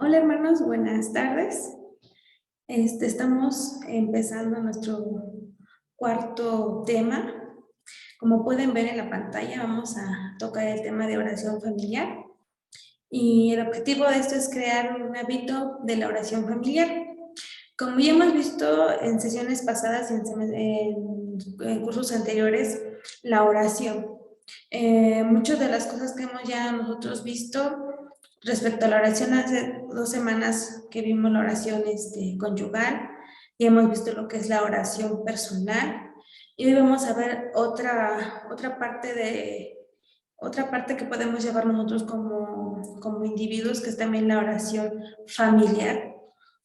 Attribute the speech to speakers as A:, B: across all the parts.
A: Hola hermanos, buenas tardes. Estamos empezando nuestro cuarto tema. Como pueden ver en la pantalla, vamos a tocar el tema de oración familiar. Y el objetivo de esto es crear un hábito de la oración familiar. Como ya hemos visto en sesiones pasadas y en cursos anteriores, la oración. Muchas de las cosas que hemos ya nosotros visto respecto a la oración, hace 2 semanas que vimos la oración conyugal y hemos visto lo que es la oración personal, y hoy vamos a ver otra parte que podemos llevar nosotros como individuos, que es también la oración familiar.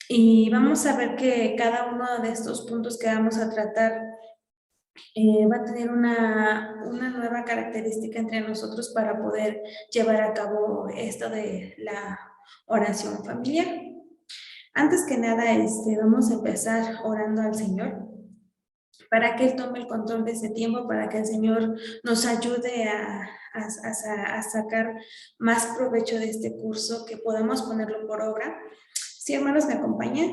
A: Y vamos a ver que cada uno de estos puntos que vamos a tratar va a tener una nueva característica entre nosotros para poder llevar a cabo esto de la oración familiar. Antes que nada, vamos a empezar orando al Señor para que Él tome el control de este tiempo, para que el Señor nos ayude a sacar más provecho de este curso, que podamos ponerlo por obra. Sí, hermanos, me acompañan.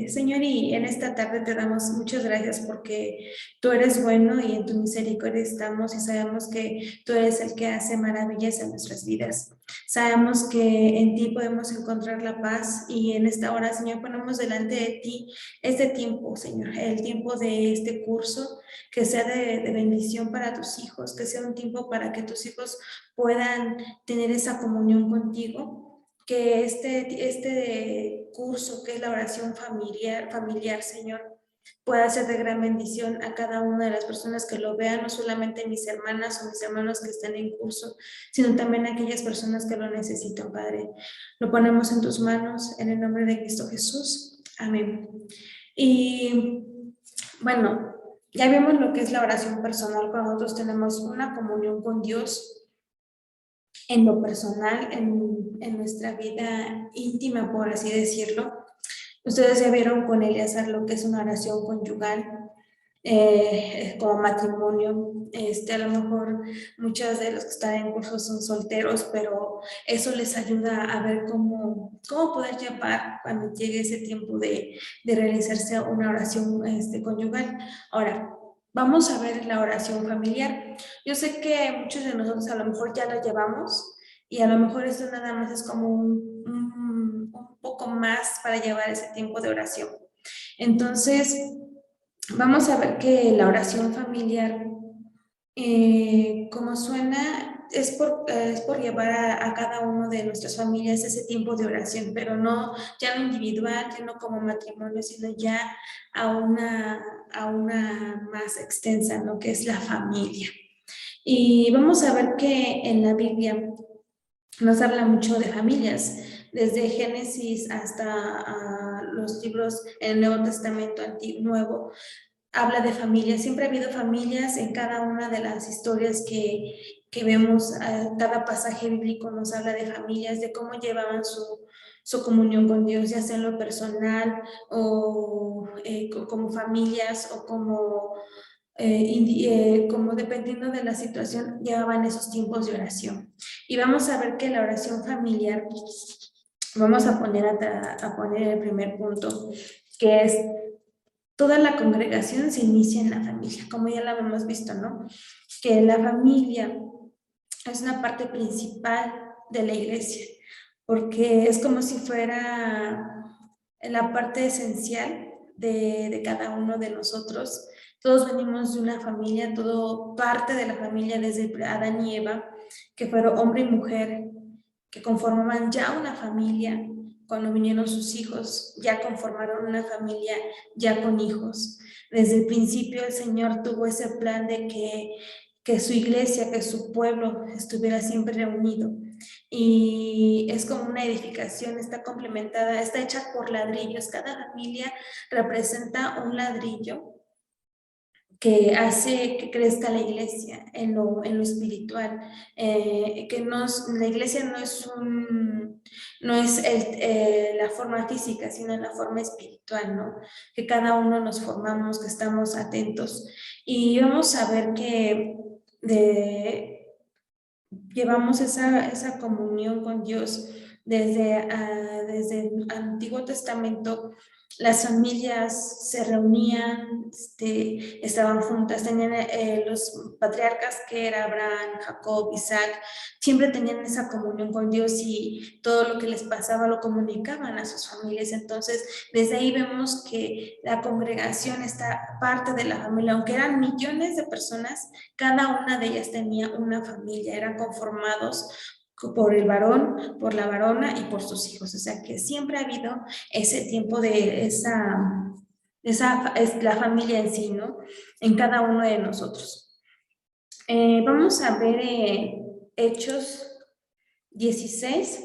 A: Señor, y en esta tarde te damos muchas gracias porque tú eres bueno y en tu misericordia estamos, y sabemos que tú eres el que hace maravillas en nuestras vidas. Sabemos que en ti podemos encontrar la paz, y en esta hora, Señor, ponemos delante de ti este tiempo, Señor, el tiempo de este curso, que sea de bendición para tus hijos, que sea un tiempo para que tus hijos puedan tener esa comunión contigo, que este curso, que es la oración familiar, Señor, pueda ser de gran bendición a cada una de las personas que lo vean, no solamente mis hermanas o mis hermanos que están en curso, sino también aquellas personas que lo necesitan, Padre. Lo ponemos en tus manos, en el nombre de Cristo Jesús. Amén. Y bueno, ya vimos lo que es la oración personal. Cuando nosotros tenemos una comunión con Dios en lo personal, en nuestra vida íntima, por así decirlo. Ustedes ya vieron con Eleazar lo que es una oración conyugal, como matrimonio. A lo mejor muchos de los que están en cursos son solteros, pero eso les ayuda a ver cómo poder llevar cuando llegue ese tiempo de realizarse una oración conyugal. Ahora, vamos a ver la oración familiar. Yo sé que muchos de nosotros a lo mejor ya la llevamos, y a lo mejor esto nada más es como un poco más para llevar ese tiempo de oración. Entonces, vamos a ver que la oración familiar, como suena, es por llevar a cada uno de nuestras familias ese tiempo de oración, pero no ya no individual, ya no como matrimonio, sino ya a una más extensa, ¿no? Que es la familia. Y vamos a ver que en la Biblia nos habla mucho de familias, desde Génesis hasta los libros en el Nuevo Testamento Nuevo, habla de familias. Siempre ha habido familias en cada una de las historias que vemos. Cada pasaje bíblico nos habla de familias, de cómo llevaban su comunión con Dios, ya sea en lo personal o como familias, o como dependiendo de la situación, llevaban esos tiempos de oración. Y vamos a ver que la oración familiar, vamos a poner el primer punto, que es: toda la congregación se inicia en la familia, como ya lo habíamos visto, ¿no? Que la familia es una parte principal de la iglesia, porque es como si fuera la parte esencial de cada uno de nosotros. Todos venimos de una familia, todo parte de la familia, desde Adán y Eva, que fueron hombre y mujer, que conformaban ya una familia. Cuando vinieron sus hijos, ya conformaron una familia, ya con hijos. Desde el principio el Señor tuvo ese plan de que su iglesia, que su pueblo estuviera siempre reunido. Y es como una edificación, está complementada, está hecha por ladrillos. Cada familia representa un ladrillo que hace que crezca la iglesia en lo espiritual. La iglesia no es la forma física, sino la forma espiritual, ¿no? Que cada uno nos formamos, que estamos atentos. Y vamos a ver que llevamos esa comunión con Dios Desde el Antiguo Testamento, las familias se reunían, estaban juntas, tenían los patriarcas que eran Abraham, Jacob, Isaac, siempre tenían esa comunión con Dios y todo lo que les pasaba lo comunicaban a sus familias. Entonces, desde ahí vemos que la congregación está parte de la familia, aunque eran millones de personas, cada una de ellas tenía una familia, eran conformados por el varón, por la varona y por sus hijos. O sea que siempre ha habido ese tiempo de esa es la familia en sí, ¿no? En cada uno de nosotros. Vamos a ver Hechos 16.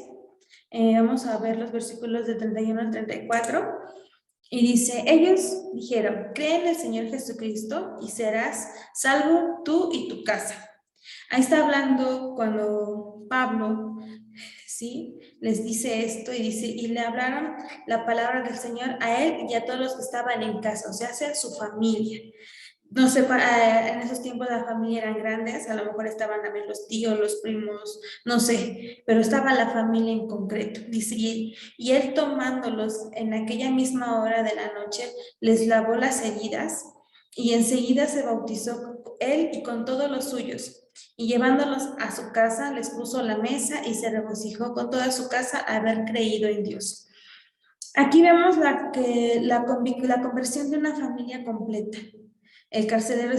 A: Vamos a ver los versículos de 31 al 34. Y dice, ellos dijeron, cree en el Señor Jesucristo y serás salvo tú y tu casa. Ahí está hablando cuando Pablo, ¿sí? Les dice esto y dice, y le hablaron la palabra del Señor a él y a todos los que estaban en casa, o sea, a su familia. No sé, en esos tiempos la familia eran grandes, a lo mejor estaban también los tíos, los primos, no sé, pero estaba la familia en concreto. Dice, y él tomándolos en aquella misma hora de la noche, les lavó las heridas y enseguida se bautizó él y con todos los suyos. Y llevándolos a su casa, les puso la mesa y se regocijó con toda su casa haber creído en Dios. Aquí vemos la conversión de una familia completa. El carcelero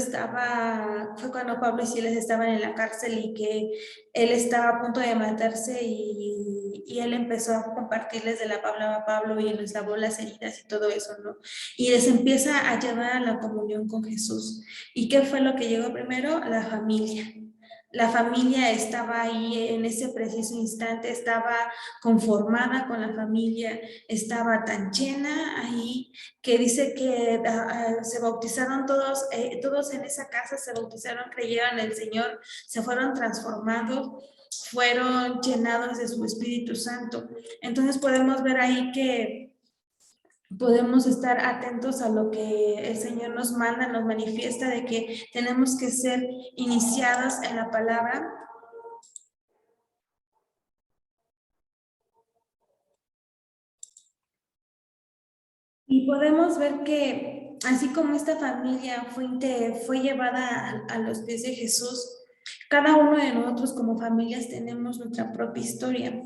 A: fue cuando Pablo y Silas estaban en la cárcel y que él estaba a punto de matarse y él empezó a compartirles de la palabra a Pablo y les lavó las heridas y todo eso, ¿no? Y les empieza a llevar a la comunión con Jesús. ¿Y qué fue lo que llegó primero? La familia. La familia estaba ahí en ese preciso instante, estaba conformada con la familia, estaba tan llena ahí que dice que se bautizaron todos en esa casa, se bautizaron, creyeron en el Señor, se fueron transformados, fueron llenados de su Espíritu Santo. Entonces podemos ver ahí que podemos estar atentos a lo que el Señor nos manda, nos manifiesta de que tenemos que ser iniciados en la palabra. Y podemos ver que así como esta familia fue llevada a los pies de Jesús, cada uno de nosotros como familias tenemos nuestra propia historia.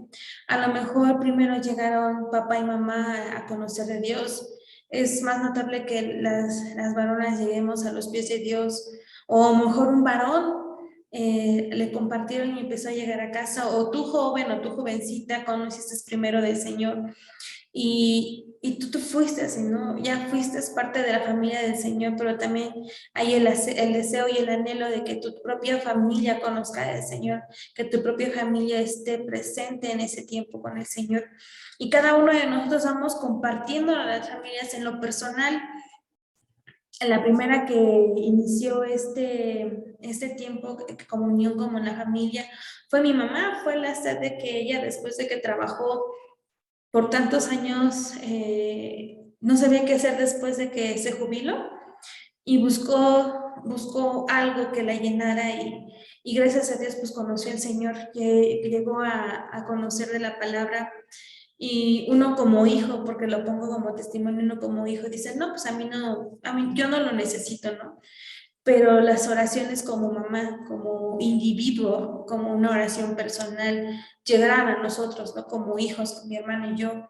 A: A lo mejor primero llegaron papá y mamá a conocer de Dios. Es más notable que las varonas lleguemos a los pies de Dios, o a lo mejor un varón le compartieron y empezó a llegar a casa, o tú joven o tú jovencita conociste primero del Señor. Y tú fuiste así, ¿no? Ya fuiste parte de la familia del Señor, pero también hay el deseo y el anhelo de que tu propia familia conozca al Señor, que tu propia familia esté presente en ese tiempo con el Señor. Y cada uno de nosotros vamos compartiendo a las familias en lo personal. La primera que inició este tiempo de comunión como en la familia fue mi mamá. Fue la sed de que ella, después de que trabajó por tantos años, no sabía qué hacer después de que se jubiló y buscó algo que la llenara y gracias a Dios pues conoció al Señor, que llegó a conocer de la palabra. Y uno como hijo, porque lo pongo como testimonio, uno como hijo dice, no, pues yo no lo necesito, ¿no? Pero las oraciones como mamá, como individuo, como una oración personal, llegaron a nosotros, ¿no? Como hijos, con mi hermano y yo,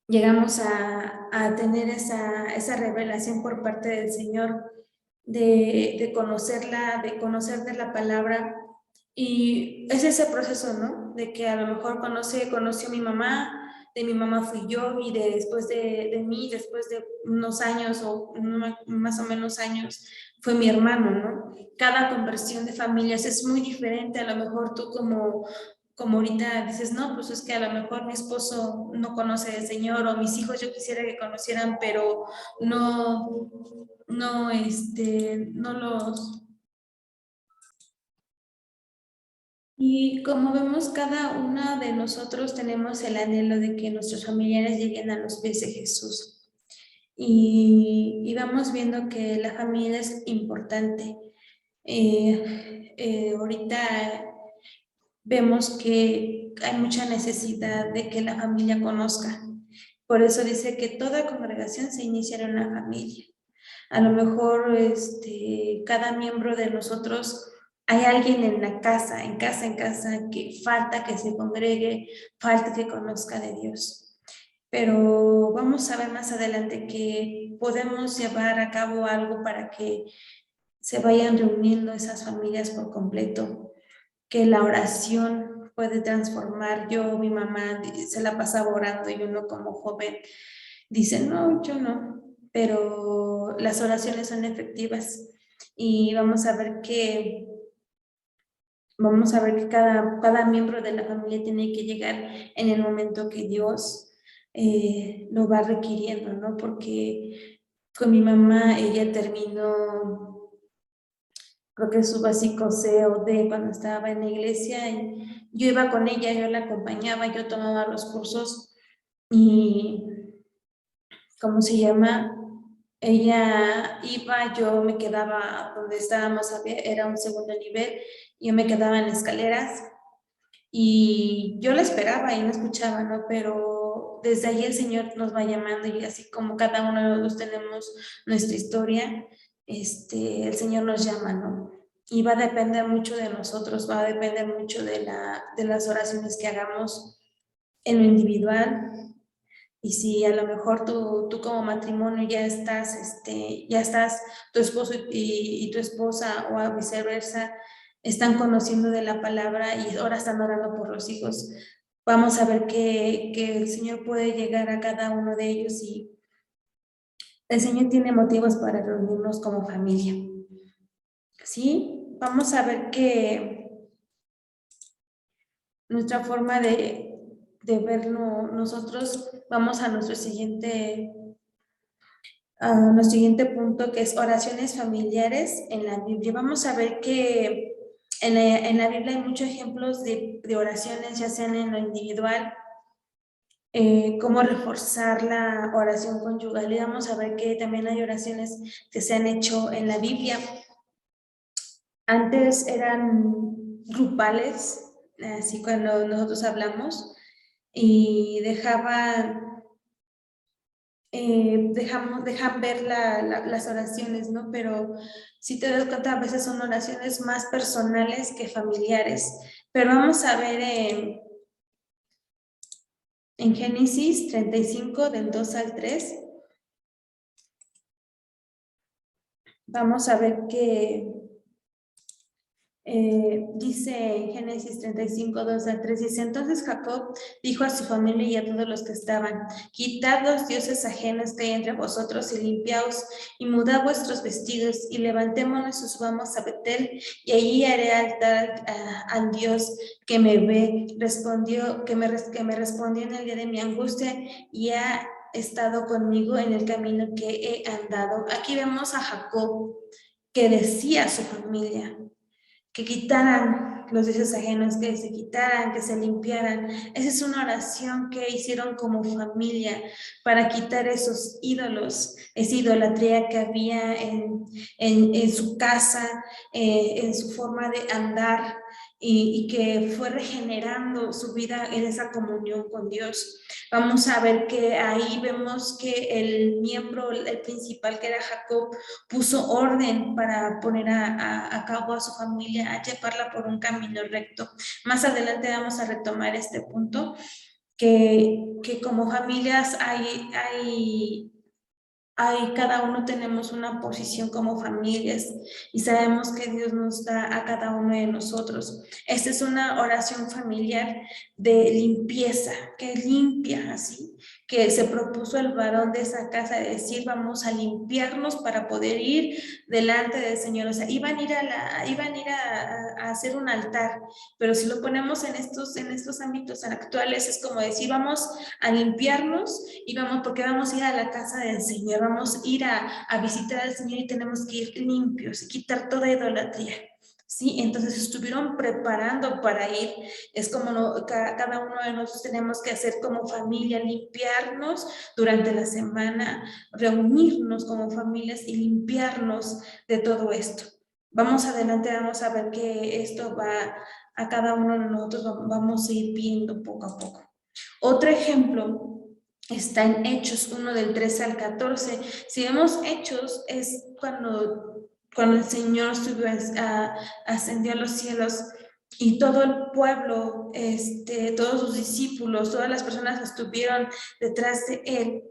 A: llegamos a tener esa revelación por parte del Señor, de conocerla, de conocer de la palabra. Y es ese proceso, ¿no? De que a lo mejor conoció a mi mamá, de mi mamá fui yo, y después de mí, después de unos años o más o menos años, fue mi hermano, ¿no? Cada conversión de familias es muy diferente. A lo mejor tú como ahorita dices, no, pues es que a lo mejor mi esposo no conoce al Señor, o mis hijos yo quisiera que conocieran, pero no, no los... Y como vemos, cada una de nosotros tenemos el anhelo de que nuestros familiares lleguen a los pies de Jesús. Y vamos viendo que la familia es importante. Ahorita vemos que hay mucha necesidad de que la familia conozca. Por eso dice que toda congregación se inicia en una familia. A lo mejor cada miembro de nosotros, hay alguien en la casa, en casa, que falta que se congregue, falta que conozca de Dios. Pero vamos a ver más adelante que podemos llevar a cabo algo para que se vayan reuniendo esas familias por completo, que la oración puede transformar. Mi mamá se la pasaba orando y uno como joven dice, no, yo no, pero las oraciones son efectivas y vamos a ver que cada miembro de la familia tiene que llegar en el momento que Dios lo va requiriendo, ¿no? Porque con mi mamá ella terminó, creo que su básico C o D cuando estaba en la iglesia, y yo iba con ella, yo la acompañaba, yo tomaba los cursos y, ¿cómo se llama? Ella iba, yo me quedaba donde estábamos, era un segundo nivel, yo me quedaba en escaleras y yo la esperaba y no escuchaba, ¿no? Pero desde ahí el Señor nos va llamando y así como cada uno de nosotros tenemos nuestra historia, el Señor nos llama, ¿no? Y va a depender mucho de nosotros, va a depender mucho de las oraciones que hagamos en lo individual. Y si a lo mejor tú como matrimonio ya estás, tu esposo y tu esposa o a viceversa, están conociendo de la palabra y ahora están orando por los hijos, vamos a ver que el Señor puede llegar a cada uno de ellos y el Señor tiene motivos para reunirnos como familia. ¿Sí? Vamos a ver que nuestra forma de vernos nosotros, vamos a nuestro siguiente punto, que es oraciones familiares en la Biblia. Vamos a ver que en la Biblia hay muchos ejemplos de oraciones, ya sean en lo individual, cómo reforzar la oración conyugal. Y vamos a ver que también hay oraciones que se han hecho en la Biblia. Antes eran grupales, así cuando nosotros hablamos, y dejan ver las oraciones, ¿no? Pero si te das cuenta, a veces son oraciones más personales que familiares. Pero vamos a ver en Génesis 35, del 2 al 3, vamos a ver que dice en Génesis 35, 2 al 3, dice, entonces Jacob dijo a su familia y a todos los que estaban, quitad los dioses ajenos que hay entre vosotros y limpiaos y mudad vuestros vestidos y levantémonos y subamos a Betel y allí haré altar al Dios que me ve, que me respondió en el día de mi angustia y ha estado conmigo en el camino que he andado. Aquí vemos a Jacob que decía a su familia que quitaran los dioses ajenos, que se quitaran, que se limpiaran. Esa es una oración que hicieron como familia para quitar esos ídolos, esa idolatría que había en su casa, en su forma de andar y que fue regenerando su vida en esa comunión con Dios. Vamos a ver que ahí vemos que el miembro, el principal que era Jacob, puso orden para poner a cabo a su familia, a llevarla por un camino recto. Más adelante vamos a retomar este punto, que como familias cada uno tenemos una posición como familias y sabemos que Dios nos da a cada uno de nosotros. Esta es una oración familiar de limpieza, que limpia así, que se propuso el varón de esa casa de decir, vamos a limpiarnos para poder ir delante del Señor. O sea, iban a ir a hacer un altar, pero si lo ponemos en estos ámbitos actuales, es como decir, vamos a limpiarnos y porque vamos a ir a la casa del Señor, vamos a ir a visitar al Señor y tenemos que ir limpios y quitar toda idolatría. Sí, entonces estuvieron preparando para ir. Es como cada uno de nosotros tenemos que hacer como familia, limpiarnos durante la semana, reunirnos como familias y limpiarnos de todo esto. Vamos adelante, vamos a ver que esto va a cada uno de nosotros vamos a ir viendo poco a poco. Otro ejemplo está en Hechos 1 del 13 al 14. Si vemos Hechos, es cuando el Señor ascendió a los cielos y todo el pueblo, todos sus discípulos, todas las personas que estuvieron detrás de él,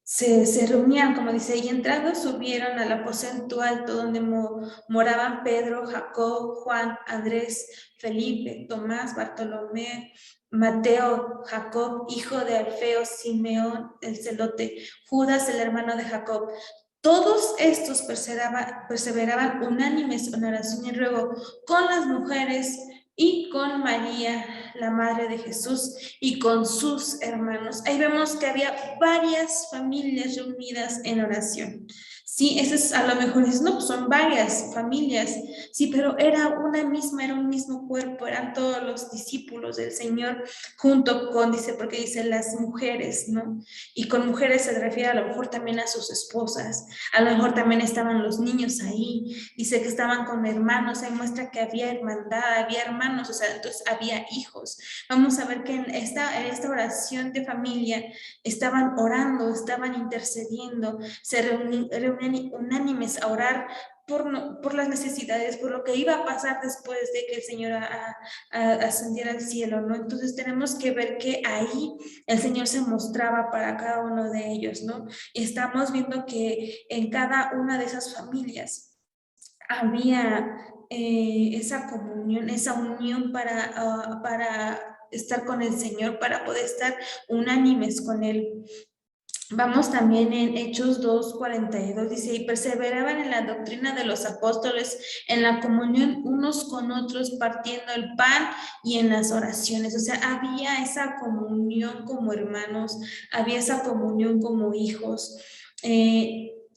A: se reunían, como dice, y entrando subieron al aposento alto donde moraban Pedro, Jacob, Juan, Andrés, Felipe, Tomás, Bartolomé, Mateo, Jacob, hijo de Alfeo, Simeón, el celote, Judas, el hermano de Jacob. Todos estos perseveraban unánimes en oración y ruego con las mujeres y con María, la madre de Jesús, y con sus hermanos. Ahí vemos que había varias familias reunidas en oración. Sí, eso es, a lo mejor es, no, son varias familias, sí, pero era un mismo cuerpo, eran todos los discípulos del Señor, junto con, dice, porque dice las mujeres, ¿no? Y con mujeres se refiere a lo mejor también a sus esposas, a lo mejor también estaban los niños ahí, dice que estaban con hermanos, ahí muestra que había hermandad, había hermanos, o sea, entonces había hijos. Vamos a ver que en esta oración de familia estaban orando, estaban intercediendo, se reunían unánimes a orar por las necesidades, por lo que iba a pasar después de que el Señor ascendiera al cielo, ¿no? Entonces tenemos que ver que ahí el Señor se mostraba para cada uno de ellos, ¿no? Y estamos viendo que en cada una de esas familias había esa comunión, esa unión para estar con el Señor, para poder estar unánimes con Él. Vamos también en Hechos 2:42, dice, y perseveraban en la doctrina de los apóstoles, en la comunión unos con otros, partiendo el pan y en las oraciones. O sea, había esa comunión como hermanos, había esa comunión como hijos.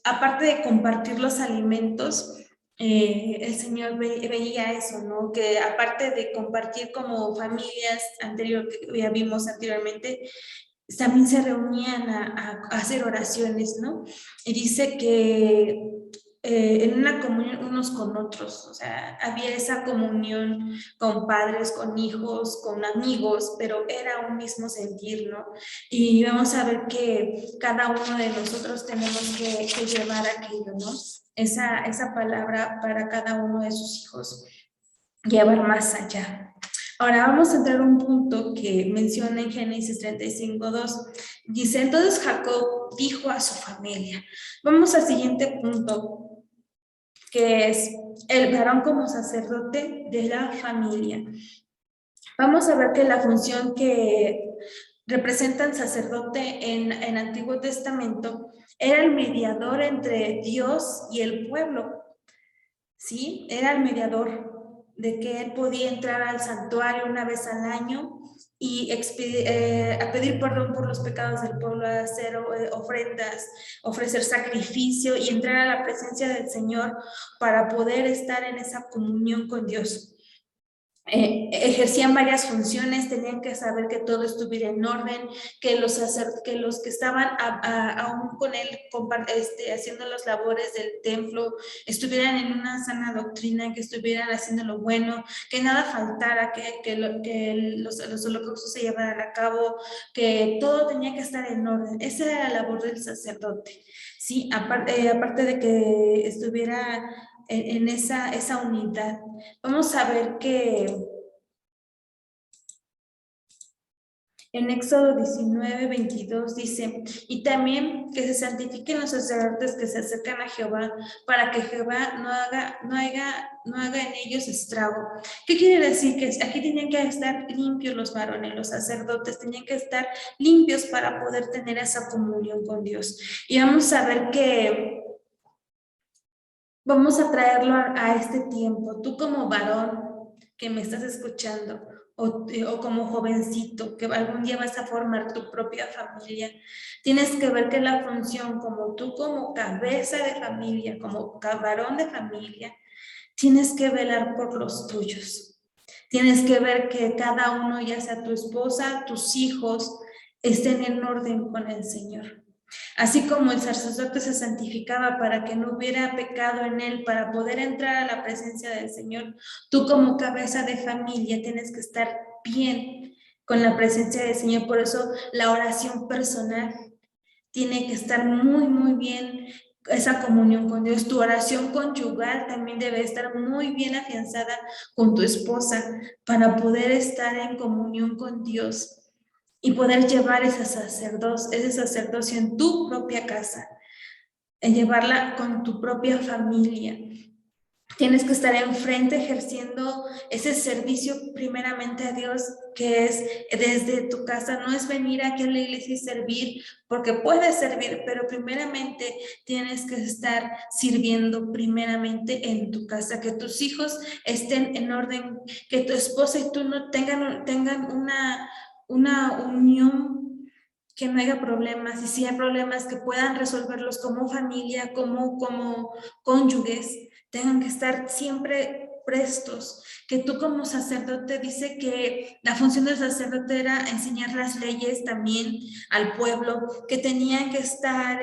A: Aparte de compartir los alimentos, el Señor veía eso, ¿no? Que aparte de compartir como familias que ya vimos anteriormente, también se reunían a hacer oraciones, ¿no? Y dice que en una comunión unos con otros, o sea, había esa comunión con padres, con hijos, con amigos, pero era un mismo sentir, ¿no? Y vamos a ver que cada uno de nosotros tenemos que llevar aquello, ¿no? Esa palabra para cada uno de sus hijos, llevar más allá. Ahora vamos a entrar a un punto que menciona en Génesis 35:2. Dice, entonces Jacob dijo a su familia. Vamos al siguiente punto, que es el varón como sacerdote de la familia. Vamos a ver que la función que representa el sacerdote en Antiguo Testamento era el mediador entre Dios y el pueblo. ¿Sí? Era el mediador, de que él podía entrar al santuario una vez al año y a pedir perdón por los pecados del pueblo, a hacer ofrendas, ofrecer sacrificio y entrar a la presencia del Señor para poder estar en esa comunión con Dios. Ejercían varias funciones, tenían que saber que todo estuviera en orden, que los que estaban aún con él haciendo las labores del templo estuvieran en una sana doctrina, que estuvieran haciendo lo bueno, que nada faltara, que los holocaustos se llevaran a cabo, que todo tenía que estar en orden. Esa era la labor del sacerdote, ¿sí? Aparte de que estuviera en esa unidad. Vamos a ver que en Éxodo 19:22 dice, y también que se santifiquen los sacerdotes que se acercan a Jehová, para que Jehová no haga en ellos estrago. ¿Qué quiere decir? Que aquí tenían que estar limpios los varones, los sacerdotes tenían que estar limpios para poder tener esa comunión con Dios. Y vamos a ver que vamos a traerlo a este tiempo. Tú como varón que me estás escuchando, o como jovencito que algún día vas a formar tu propia familia, tienes que ver que la función como tú como cabeza de familia, como varón de familia, tienes que velar por los tuyos. Tienes que ver que cada uno, ya sea tu esposa, tus hijos, estén en orden con el Señor. Así como el sacerdote se santificaba para que no hubiera pecado en él, para poder entrar a la presencia del Señor, tú como cabeza de familia tienes que estar bien con la presencia del Señor. Por eso la oración personal tiene que estar muy, muy bien, esa comunión con Dios. Tu oración conyugal también debe estar muy bien afianzada con tu esposa para poder estar en comunión con Dios y poder llevar ese sacerdocio en tu propia casa, en llevarla con tu propia familia. Tienes que estar enfrente ejerciendo ese servicio primeramente a Dios, que es desde tu casa. No es venir aquí a la iglesia y servir, porque puedes servir, pero primeramente tienes que estar sirviendo primeramente en tu casa, que tus hijos estén en orden, que tu esposa y tú no tengan una unión, que no haya problemas, y si hay problemas que puedan resolverlos como familia, como cónyuges, tengan que estar siempre prestos, que tú como sacerdote, dice que la función del sacerdote era enseñar las leyes también al pueblo, que tenían que estar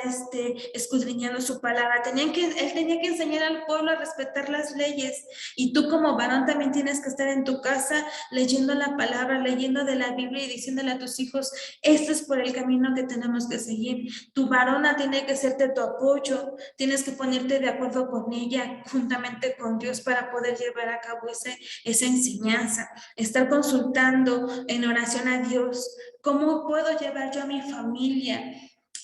A: escudriñando su palabra, él tenía que enseñar al pueblo a respetar las leyes, y tú como varón también tienes que estar en tu casa leyendo la palabra, leyendo de la Biblia y diciéndole a tus hijos, este es por el camino que tenemos que seguir. Tu varona tiene que serte tu apoyo, tienes que ponerte de acuerdo con ella, juntamente con Dios, para poder llevar a cabo esa enseñanza. Estar consultando en oración a Dios, ¿cómo puedo llevar yo a mi familia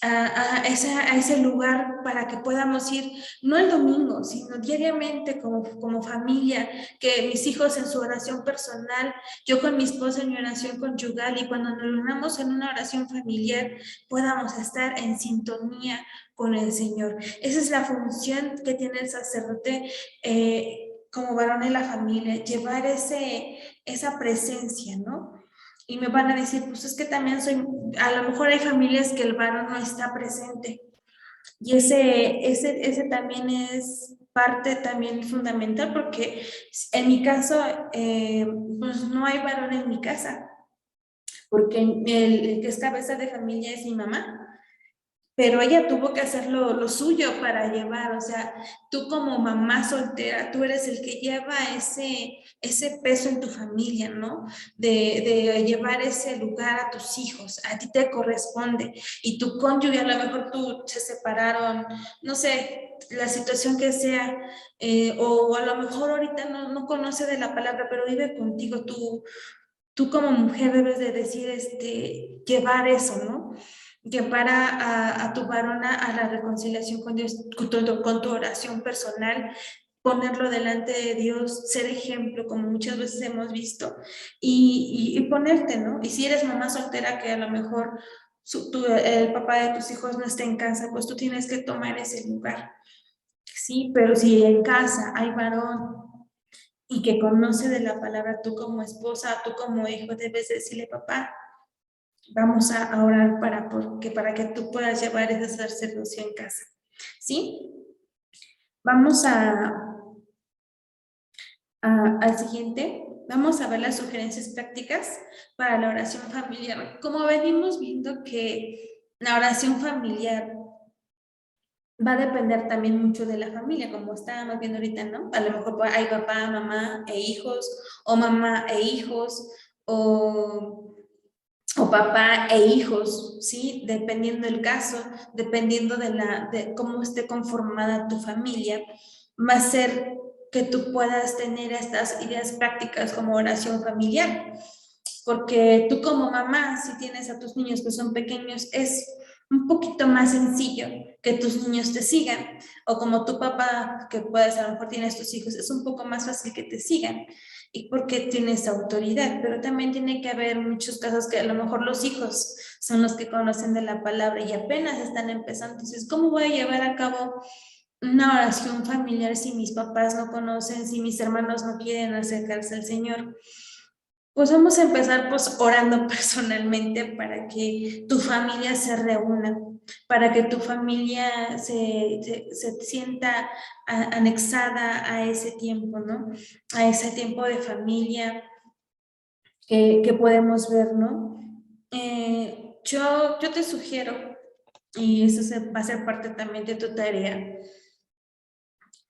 A: a ese lugar para que podamos ir, no el domingo, sino diariamente como familia, que mis hijos en su oración personal, yo con mi esposa en mi oración conyugal, y cuando nos reunamos en una oración familiar, podamos estar en sintonía con el Señor? Esa es la función que tiene el sacerdote como varón en la familia, llevar esa presencia, ¿no? Y me van a decir, pues es que también a lo mejor hay familias que el varón no está presente. Y ese también es parte también fundamental, porque en mi caso, pues no hay varón en mi casa, porque el que es cabeza de familia es mi mamá, pero ella tuvo que hacer lo suyo para llevar, o sea, tú como mamá soltera, tú eres el que lleva ese peso en tu familia, ¿no? De llevar ese lugar a tus hijos, a ti te corresponde, y tu cónyuge, a lo mejor tú se separaron, no sé, la situación que sea, o a lo mejor ahorita no conoce de la palabra, pero vive contigo, tú como mujer debes de decir, llevar eso, ¿no? Llevar a tu varona a la reconciliación con Dios, con tu oración personal, ponerlo delante de Dios, ser ejemplo, como muchas veces hemos visto, y ponerte, ¿no? Y si eres mamá soltera que a lo mejor el papá de tus hijos no está en casa, pues tú tienes que tomar ese lugar, ¿sí? Pero si en casa hay varón y que conoce de la palabra, tú como esposa, tú como hijo, debes decirle, papá, vamos a orar para que tú puedas llevar ese sacerdocio en casa. ¿Sí? Vamos al siguiente. Vamos a ver las sugerencias prácticas para la oración familiar. Como venimos viendo que la oración familiar va a depender también mucho de la familia, como estábamos viendo ahorita, ¿no? A lo mejor hay papá, mamá e hijos, o mamá e hijos, o papá e hijos, ¿sí? Dependiendo del caso, dependiendo de cómo esté conformada tu familia, va a ser que tú puedas tener estas ideas prácticas como oración familiar. Porque tú como mamá, si tienes a tus niños que son pequeños, es un poquito más sencillo que tus niños te sigan. O como tu papá, que puedes, a lo mejor tienes tus hijos, es un poco más fácil que te sigan. Y porque tienes autoridad, pero también tiene que haber muchos casos que a lo mejor los hijos son los que conocen de la palabra y apenas están empezando. Entonces, ¿cómo voy a llevar a cabo una oración familiar si mis papás no conocen, si mis hermanos no quieren acercarse al Señor? Pues vamos a empezar pues orando personalmente para que tu familia se reúna, para que tu familia se sienta anexada a ese tiempo, ¿no? A ese tiempo de familia que podemos ver, ¿no? Yo te sugiero y eso va a ser parte también de tu tarea,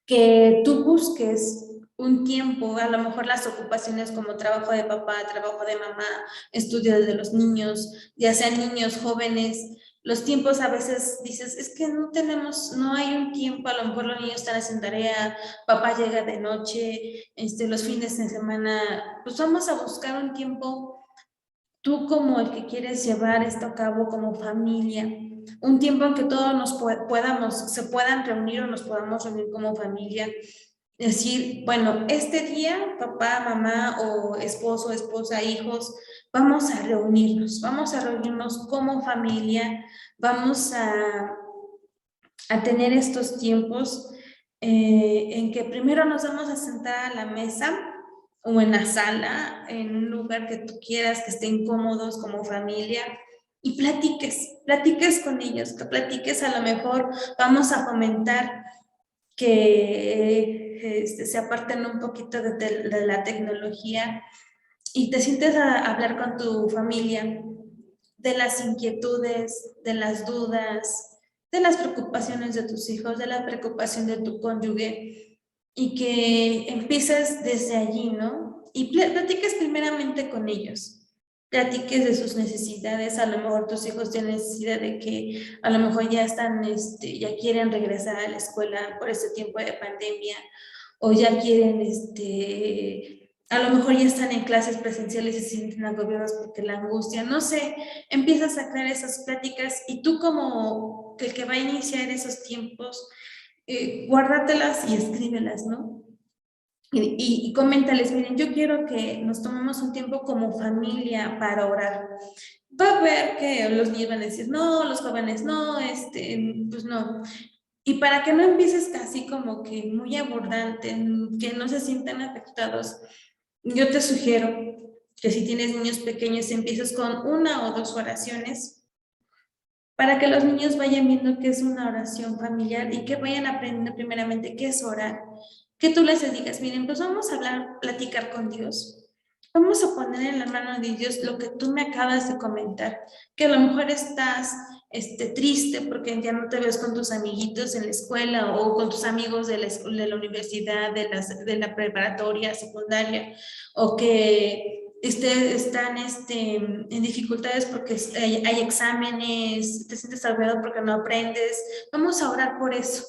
A: que tú busques un tiempo, a lo mejor las ocupaciones como trabajo de papá, trabajo de mamá, estudios de los niños, ya sean niños, jóvenes, los tiempos a veces dices, es que no tenemos, no hay un tiempo, a lo mejor los niños están haciendo tarea, papá llega de noche, los fines de semana, pues vamos a buscar un tiempo, tú como el que quieres llevar esto a cabo como familia, un tiempo en que todos se puedan reunir o nos podamos reunir como familia, decir, bueno, este día papá, mamá o esposo, esposa, hijos, vamos a reunirnos como familia, vamos a tener estos tiempos en que primero nos vamos a sentar a la mesa o en la sala, en un lugar que tú quieras, que estén cómodos como familia, y platiques con ellos, que platiques, a lo mejor vamos a fomentar que se aparten un poquito de la tecnología y te sientes a hablar con tu familia de las inquietudes, de las dudas, de las preocupaciones de tus hijos, de la preocupación de tu cónyuge y que empieces desde allí, ¿no? Y platiques primeramente con ellos. Platiques de sus necesidades, a lo mejor tus hijos tienen necesidad de que a lo mejor ya están, ya quieren regresar a la escuela por este tiempo de pandemia, o ya quieren, a lo mejor ya están en clases presenciales y se sienten agobiados porque la angustia, no sé, empiezas a crear esas pláticas y tú como el que va a iniciar esos tiempos, guárdatelas y escríbelas, ¿no? Y coméntales, miren, yo quiero que nos tomemos un tiempo como familia para orar. Va a ver que los niños van a decir, no, los jóvenes no, pues no. Y para que no empieces casi como que muy abundante, que no se sientan afectados, yo te sugiero que si tienes niños pequeños empieces con una o dos oraciones para que los niños vayan viendo qué es una oración familiar y que vayan aprendiendo primeramente qué es orar. Que tú les digas, miren, pues vamos a hablar, platicar con Dios. Vamos a poner en la mano de Dios lo que tú me acabas de comentar, que a lo mejor estás triste porque ya no te ves con tus amiguitos en la escuela o con tus amigos de la universidad, de la preparatoria, secundaria, o que están en dificultades porque hay exámenes, te sientes agobiado porque no aprendes. Vamos a orar por eso.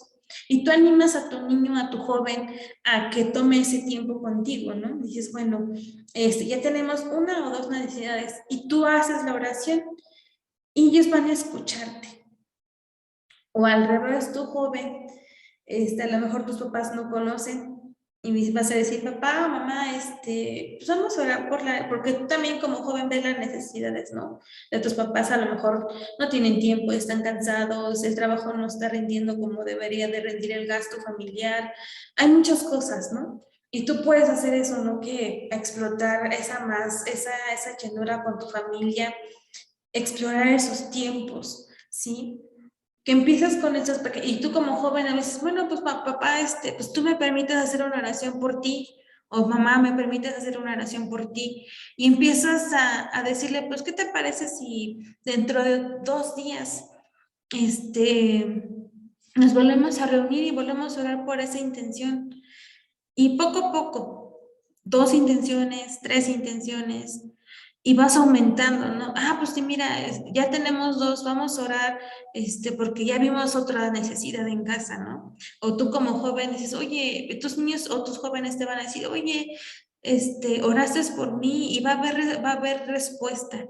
A: Y tú animas a tu niño, a tu joven, a que tome ese tiempo contigo, ¿no? Dices, bueno, ya tenemos una o dos necesidades y tú haces la oración y ellos van a escucharte. O al revés, tú joven, a lo mejor tus papás no conocen y vas a decir, papá, mamá, pues vamos a orar porque tú también como joven ves las necesidades, ¿no? De tus papás a lo mejor no tienen tiempo, están cansados, el trabajo no está rindiendo como debería de rendir el gasto familiar, hay muchas cosas, ¿no? Y tú puedes hacer eso, ¿no? Que explotar esa llenura con tu familia, explorar esos tiempos, ¿sí? Que empiezas con esos pequeños, y tú como joven a veces, bueno, pues papá, pues tú me permites hacer una oración por ti, o mamá, me permites hacer una oración por ti, y empiezas a decirle, pues, ¿qué te parece si dentro de 2 días, nos volvemos a reunir y volvemos a orar por esa intención? Y poco a poco, 2 intenciones, 3 intenciones, y vas aumentando, ¿no? Ah, pues sí, mira, ya tenemos 2, vamos a orar, porque ya vimos otra necesidad en casa, ¿no? O tú como joven dices, oye, tus niños o tus jóvenes te van a decir, oye, oraste por mí y va a haber respuesta.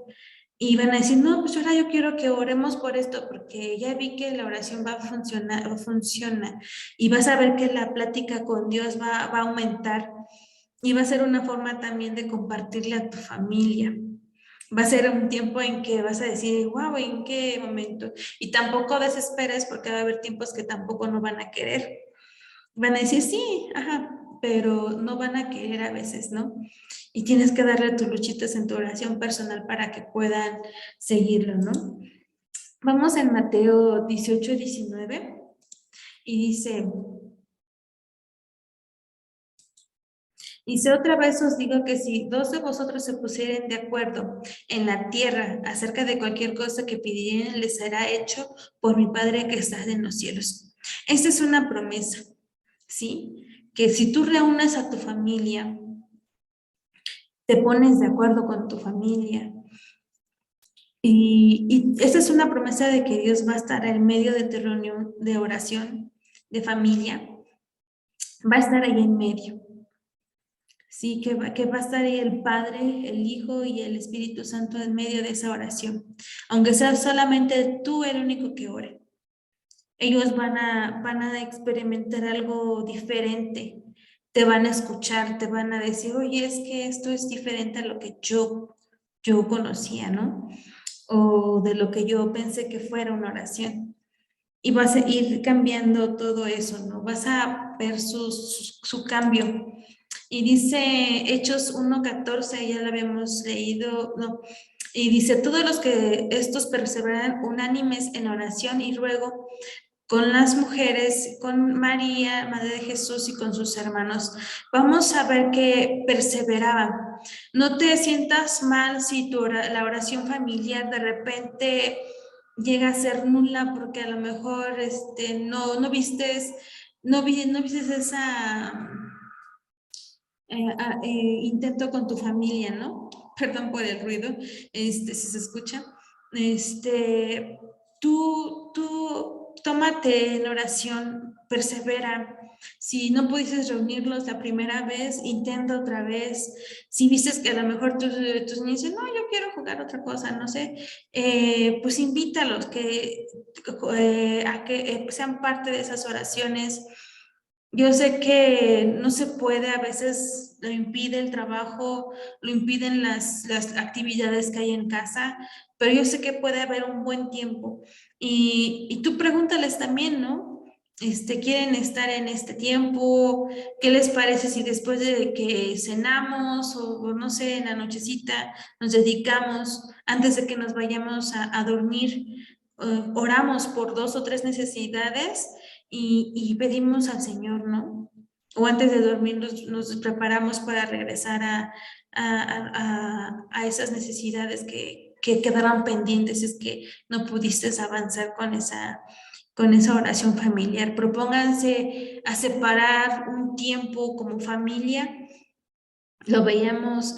A: Y van a decir, no, pues ahora yo quiero que oremos por esto, porque ya vi que la oración va a funcionar o funciona. Y vas a ver que la plática con Dios va a aumentar y va a ser una forma también de compartirle a tu familia. Va a ser un tiempo en que vas a decir, wow, ¿en qué momento? Y tampoco desesperes porque va a haber tiempos que tampoco no van a querer. Van a decir, sí, ajá, pero no van a querer a veces, ¿no? Y tienes que darle tus luchitas en tu oración personal para que puedan seguirlo, ¿no? Vamos en Mateo 18-19 y dice, Dice, otra vez os digo que si dos de vosotros se pusieren de acuerdo en la tierra acerca de cualquier cosa que pidieren, les será hecho por mi Padre que está en los cielos. Esta es una promesa, ¿sí? Que si tú reúnes a tu familia, te pones de acuerdo con tu familia, y esta es una promesa de que Dios va a estar en medio de tu reunión de oración, de familia, va a estar ahí en medio. Sí, que va a estar ahí el Padre, el Hijo y el Espíritu Santo en medio de esa oración. Aunque sea solamente tú el único que ore. Ellos van a experimentar algo diferente. Te van a escuchar, te van a decir, oye, es que esto es diferente a lo que yo conocía, ¿no? O de lo que yo pensé que fuera una oración. Y vas a ir cambiando todo eso, ¿no? Vas a ver su cambio. Y dice Hechos 1:14, ya lo habíamos leído, no, y dice, todos los que estos perseveran unánimes en oración y ruego con las mujeres, con María, Madre de Jesús y con sus hermanos, vamos a ver que perseveraban. No te sientas mal si la oración familiar de repente llega a ser nula porque a lo mejor no vistes, no vistes esa intento con tu familia, ¿no? Perdón por el ruido, si se escucha. Este, tú tómate en oración, persevera. Si no pudiste reunirlos la primera vez, intenta otra vez. Si vistes que a lo mejor tus niños dicen, no, yo quiero jugar otra cosa, no sé, pues invítalos a que sean parte de esas oraciones. Yo sé que no se puede, a veces lo impide el trabajo, lo impiden las actividades que hay en casa, pero yo sé que puede haber un buen tiempo. Y tú pregúntales también, ¿no? ¿Quieren estar en este tiempo? ¿Qué les parece si después de que cenamos o no sé, en la nochecita nos dedicamos, antes de que nos vayamos a dormir, oramos por 2 o 3 necesidades? Y pedimos al Señor, ¿no? O antes de dormir nos preparamos para regresar a esas necesidades que quedaron pendientes, es que no pudiste avanzar con esa oración familiar. Propónganse a separar un tiempo como familia. Lo veíamos, estuvimos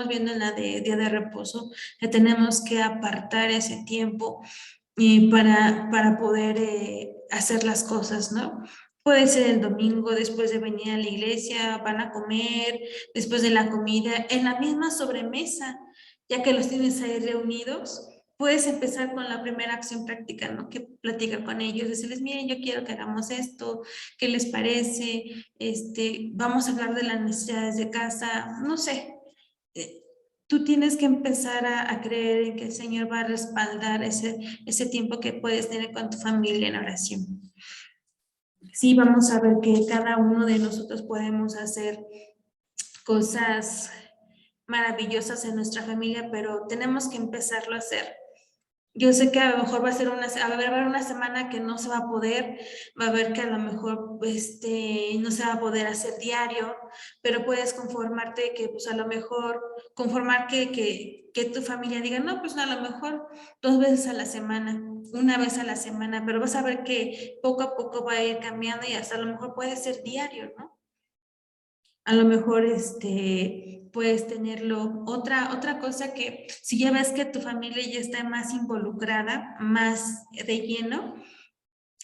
A: viendo en la de Día de Reposo, que tenemos que apartar ese tiempo para poder hacer las cosas, ¿no? Puede ser el domingo después de venir a la iglesia, van a comer, después de la comida, en la misma sobremesa, ya que los tienes ahí reunidos, puedes empezar con la primera acción práctica, ¿no? Que platicar con ellos, decirles, miren, yo quiero que hagamos esto, ¿qué les parece? Vamos a hablar de las necesidades de casa, no sé. Eh, Tú tienes que empezar a creer en que el Señor va a respaldar ese tiempo que puedes tener con tu familia en oración. Sí, vamos a ver que cada uno de nosotros podemos hacer cosas maravillosas en nuestra familia, pero tenemos que empezarlo a hacer. Yo sé que a lo mejor va a haber una semana que no se va a poder, va a haber que a lo mejor no se va a poder hacer diario, pero puedes conformarte que pues a lo mejor, conformar que tu familia diga, no, pues a lo mejor 2 veces a la semana, una vez a la semana, pero vas a ver que poco a poco va a ir cambiando y hasta a lo mejor puede ser diario, ¿no? A lo mejor puedes tenerlo. Otra cosa que si ya ves que tu familia ya está más involucrada, más de lleno,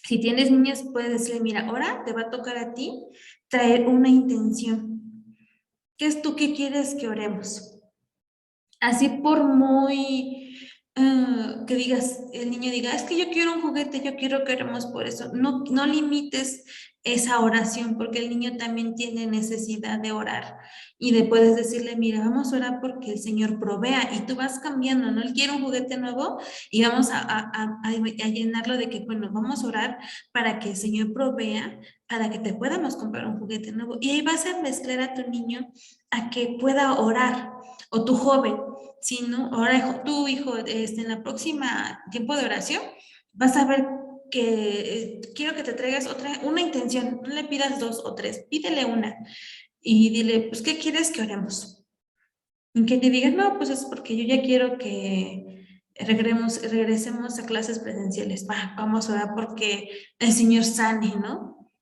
A: si tienes niños puedes decirle, mira, ahora te va a tocar a ti traer una intención. ¿Qué es tú que quieres que oremos? Así por muy que digas, el niño diga, es que yo quiero un juguete, yo quiero que oremos por eso. No limites esa oración porque el niño también tiene necesidad de orar. Y de puedes decirle, mira, vamos a orar porque el Señor provea. Y tú vas cambiando, ¿no? Él quiere un juguete nuevo y vamos a llenarlo de que, bueno, vamos a orar para que el Señor provea, para que te podamos comprar un juguete nuevo. Y ahí vas a mezclar a tu niño a que pueda orar, o tu joven. Si no, ahora tu hijo en la próxima tiempo de oración, vas a ver quiero que te traigas una intención, no le pidas 2 o 3, pídele una y dile, pues, ¿qué quieres que oremos? Y que te digan, no, pues es porque yo ya quiero que regresemos a clases presenciales. Vamos a orar porque el Señor sane, ¿no?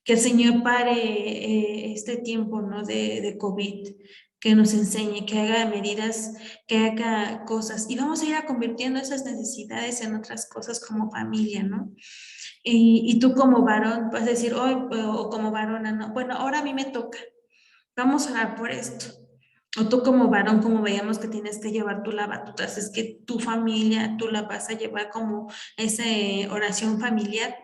A: Que el Señor pare este tiempo, ¿no? De COVID, que nos enseñe, que haga medidas, que haga cosas. Y vamos a ir a convirtiendo esas necesidades en otras cosas como familia, ¿no? Y tú como varón vas a decir, hoy, o como varona, no, bueno, ahora a mí me toca. Vamos a orar por esto. O tú como varón, como veíamos que tienes que llevar tu batutas, es que tu familia, tú la vas a llevar como esa oración familiar.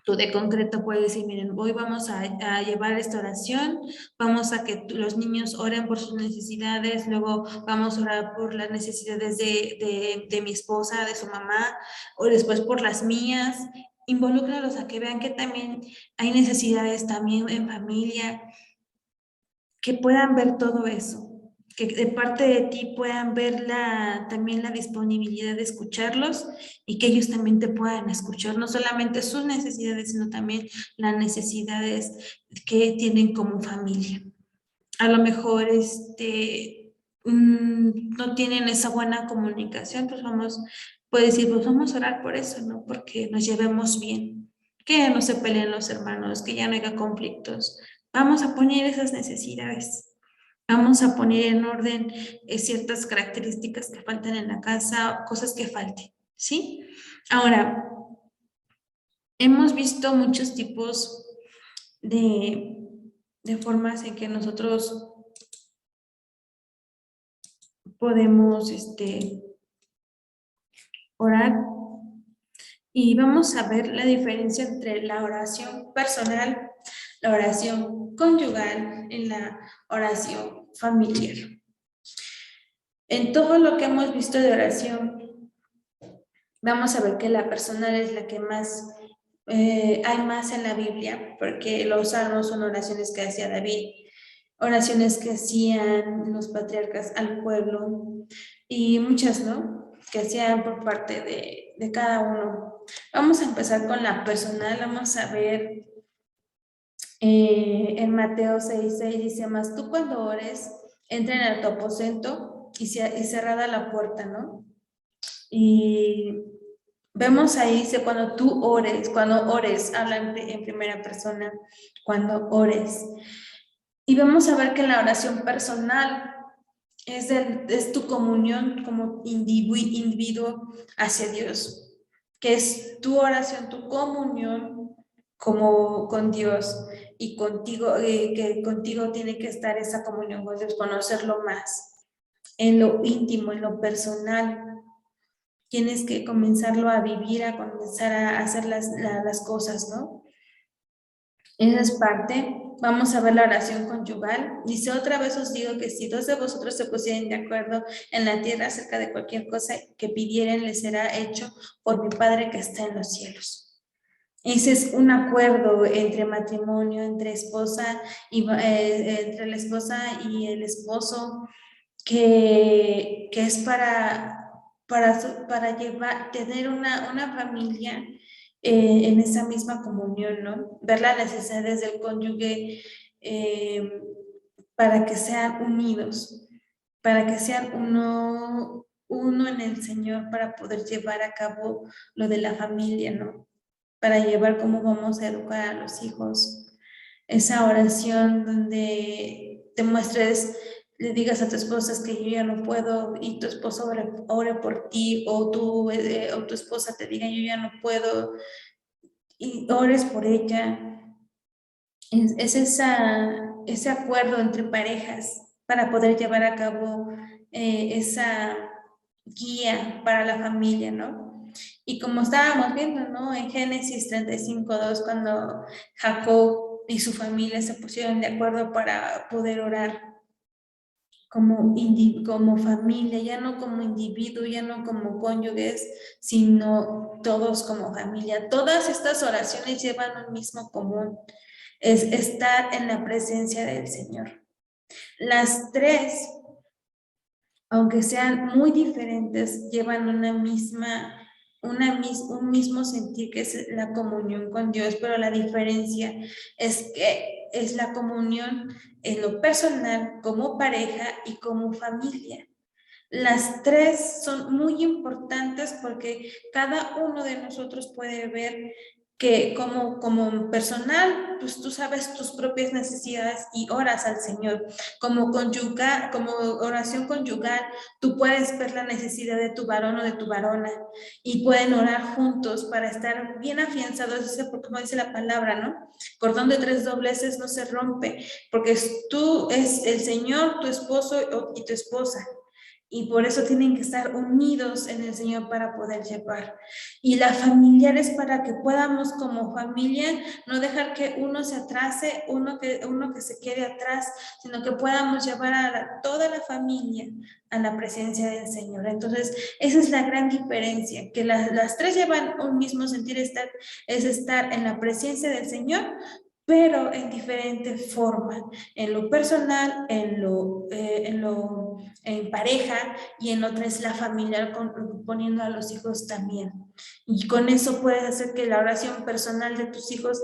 A: Tú de concreto puedes decir, miren, hoy vamos a llevar esta oración, vamos a que los niños oren por sus necesidades, luego vamos a orar por las necesidades de mi esposa, de su mamá, o después por las mías. Involúcralos a que vean que también hay necesidades también en familia, que puedan ver todo eso, que de parte de ti puedan ver también la disponibilidad de escucharlos y que ellos también te puedan escuchar, no solamente sus necesidades, sino también las necesidades que tienen como familia. A lo mejor no tienen esa buena comunicación, pues puede decir, pues vamos a orar por eso, ¿no? Porque nos llevemos bien, que no se peleen los hermanos, que ya no haya conflictos. Vamos a poner esas necesidades. Vamos a poner en orden ciertas características que faltan en la casa, cosas que falten, ¿sí? Ahora, hemos visto muchos tipos de formas en que nosotros podemos orar y vamos a ver la diferencia entre la oración personal, la oración conyugal y la oración familiar. En todo lo que hemos visto de oración, vamos a ver que la personal es la que más hay más en la Biblia, porque los salmos son oraciones que hacía David, oraciones que hacían los patriarcas al pueblo y muchas, ¿no? Que hacían por parte de cada uno. Vamos a empezar con la personal, vamos a ver en Mateo 6:6 dice, más tú cuando ores, entren a tu aposento y cerrada la puerta, ¿no? Y vemos ahí, dice, cuando ores, habla en primera persona, cuando ores. Y vamos a ver que la oración personal es tu comunión como individuo hacia Dios, que es tu oración, tu comunión como con Dios y contigo, que contigo tiene que estar esa comunión con Dios, conocerlo más, en lo íntimo, en lo personal. Tienes que comenzarlo a vivir, a comenzar a hacer las cosas, ¿no? Esa es parte. Vamos a ver la oración conyugal. Dice, otra vez os digo que si 2 de vosotros se pusieren de acuerdo en la tierra acerca de cualquier cosa que pidieren, les será hecho por mi Padre que está en los cielos. Ese es un acuerdo entre matrimonio, entre entre la esposa y el esposo, que es para tener una familia en esa misma comunión, ¿no? Ver las necesidades del cónyuge para que sean unidos, para que sean uno en el Señor, para poder llevar a cabo lo de la familia, ¿no? Para llevar cómo vamos a educar a los hijos. Esa oración donde te muestres, le digas a tu esposa es que yo ya no puedo y tu esposo ore por ti o tu esposa te diga yo ya no puedo y ores por ella. Es ese acuerdo entre parejas para poder llevar a cabo esa guía para la familia, ¿no? Y como estábamos viendo, ¿no? En Génesis 35:2, cuando Jacob y su familia se pusieron de acuerdo para poder orar como familia, ya no como individuo, ya no como cónyuges, sino todos como familia. Todas estas oraciones llevan un mismo común, es estar en la presencia del Señor. Las tres, aunque sean muy diferentes, llevan una misma un mismo sentir que es la comunión con Dios, pero la diferencia es que es la comunión en lo personal, como pareja y como familia. Las tres son muy importantes porque cada uno de nosotros puede ver que como personal, pues tú sabes tus propias necesidades y oras al Señor. Como oración conyugal, tú puedes ver la necesidad de tu varón o de tu varona y pueden orar juntos para estar bien afianzados, como dice la palabra, ¿no? Cordón de tres dobleces no se rompe, porque es el Señor, tu esposo y tu esposa. Y por eso tienen que estar unidos en el Señor para poder llevar. Y la familiar es para que podamos como familia no dejar que uno se atrase, uno que se quede atrás, sino que podamos llevar a toda la familia a la presencia del Señor. Entonces, esa es la gran diferencia, que las tres llevan un mismo sentir, es estar en la presencia del Señor, pero en diferente forma, en lo personal, en pareja, y en otra es la familiar, poniendo a los hijos también. Y con eso puedes hacer que la oración personal de tus hijos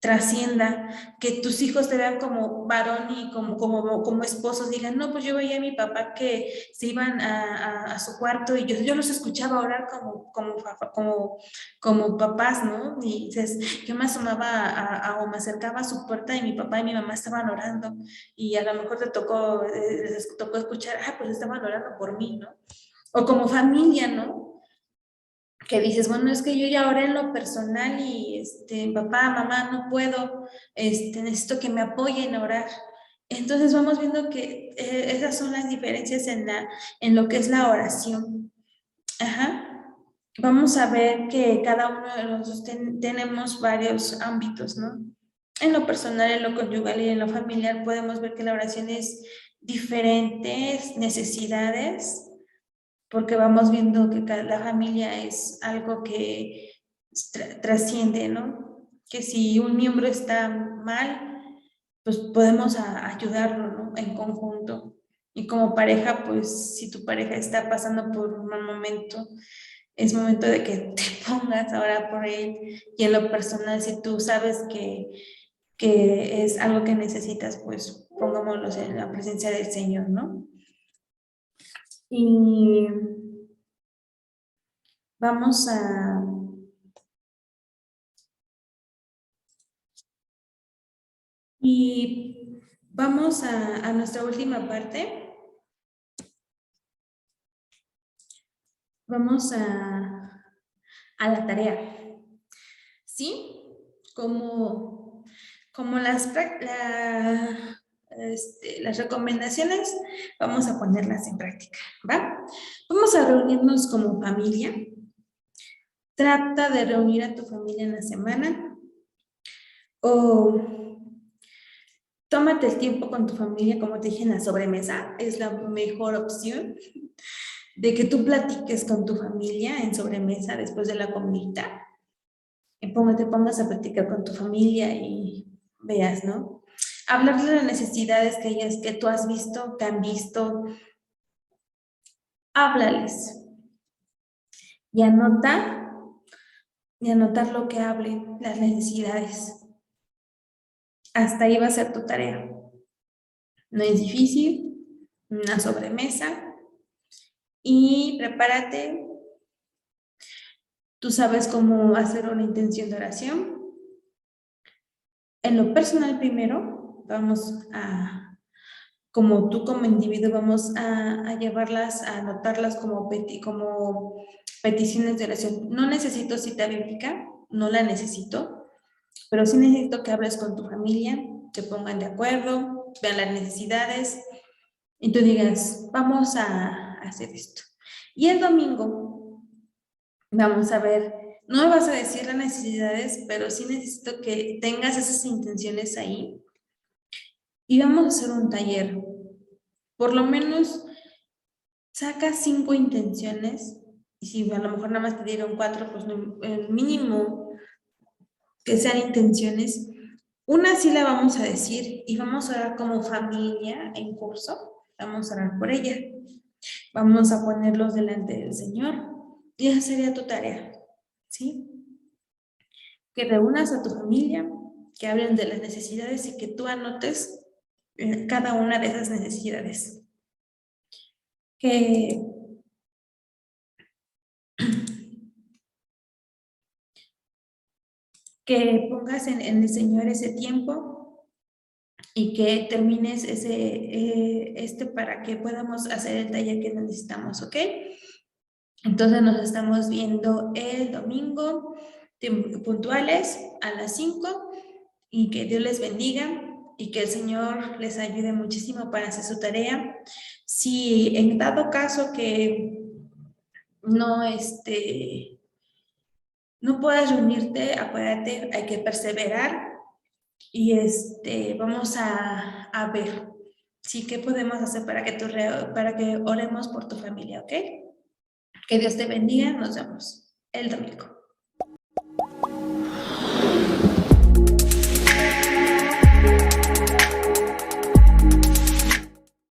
A: trascienda, que tus hijos te vean como varón y como esposos, digan, no, pues yo veía a mi papá que se iban a su cuarto y yo los escuchaba orar como papás, ¿no? Y dices, yo me asomaba o me acercaba a su puerta y mi papá y mi mamá estaban orando y a lo mejor les tocó escuchar, pues estaban orando por mí, ¿no? O como familia, ¿no? Que dices, bueno, es que yo ya oré en lo personal y papá, mamá, no puedo, necesito que me apoyen a orar. Entonces vamos viendo que esas son las diferencias en lo que es la oración. Ajá. Vamos a ver que cada uno de nosotros tenemos varios ámbitos, ¿no? En lo personal, en lo conyugal y en lo familiar podemos ver que la oración es diferentes necesidades, porque vamos viendo que la familia es algo que trasciende, ¿no? Que si un miembro está mal, pues podemos ayudarlo, ¿no? En conjunto. Y como pareja, pues si tu pareja está pasando por un mal momento, es momento de que te pongas a orar por él. Y en lo personal, si tú sabes que es algo que necesitas, pues pongámoslo en la presencia del Señor, ¿no? Y vamos y vamos a nuestra última parte. Vamos a la tarea. ¿Sí? Como las recomendaciones, vamos a ponerlas en práctica, ¿va? Vamos a reunirnos como familia. Trata de reunir a tu familia en la semana o tómate el tiempo con tu familia, como te dije en la sobremesa, es la mejor opción de que tú platiques con tu familia en sobremesa después de la comida. Y te pongas a platicar con tu familia y veas, ¿no? Hablar de las necesidades que tú has visto, que han visto, háblales y anotar lo que hablen, las necesidades. Hasta ahí va a ser tu tarea. No es difícil, una sobremesa y prepárate. Tú sabes cómo hacer una intención de oración. En lo personal primero, como tú como individuo, vamos a llevarlas, a anotarlas como peticiones de oración. No necesito cita bíblica, no la necesito, pero sí necesito que hables con tu familia, se pongan de acuerdo, vean las necesidades y tú digas, vamos a hacer esto. Y el domingo vamos a ver, no me vas a decir las necesidades, pero sí necesito que tengas esas intenciones ahí. Y vamos a hacer un taller. Por lo menos saca 5 intenciones. Y si a lo mejor nada más te dieron 4, pues el mínimo que sean intenciones. Una sí la vamos a decir y vamos a orar como familia en curso. Vamos a orar por ella. Vamos a ponerlos delante del Señor. Y esa sería tu tarea. ¿sí? Que reúnas a tu familia, que hablen de las necesidades y que tú anotes cada una de esas necesidades. Que pongas en el Señor ese tiempo y que termines para que podamos hacer el taller que necesitamos, ¿ok? Entonces nos estamos viendo el domingo puntuales a las 5 y que Dios les bendiga y que el Señor les ayude muchísimo para hacer su tarea. Si en dado caso que no, no puedas reunirte, acuérdate, hay que perseverar y vamos a ver, sí, qué podemos hacer para que oremos por tu familia, ¿ok? Que Dios te bendiga, nos vemos el domingo.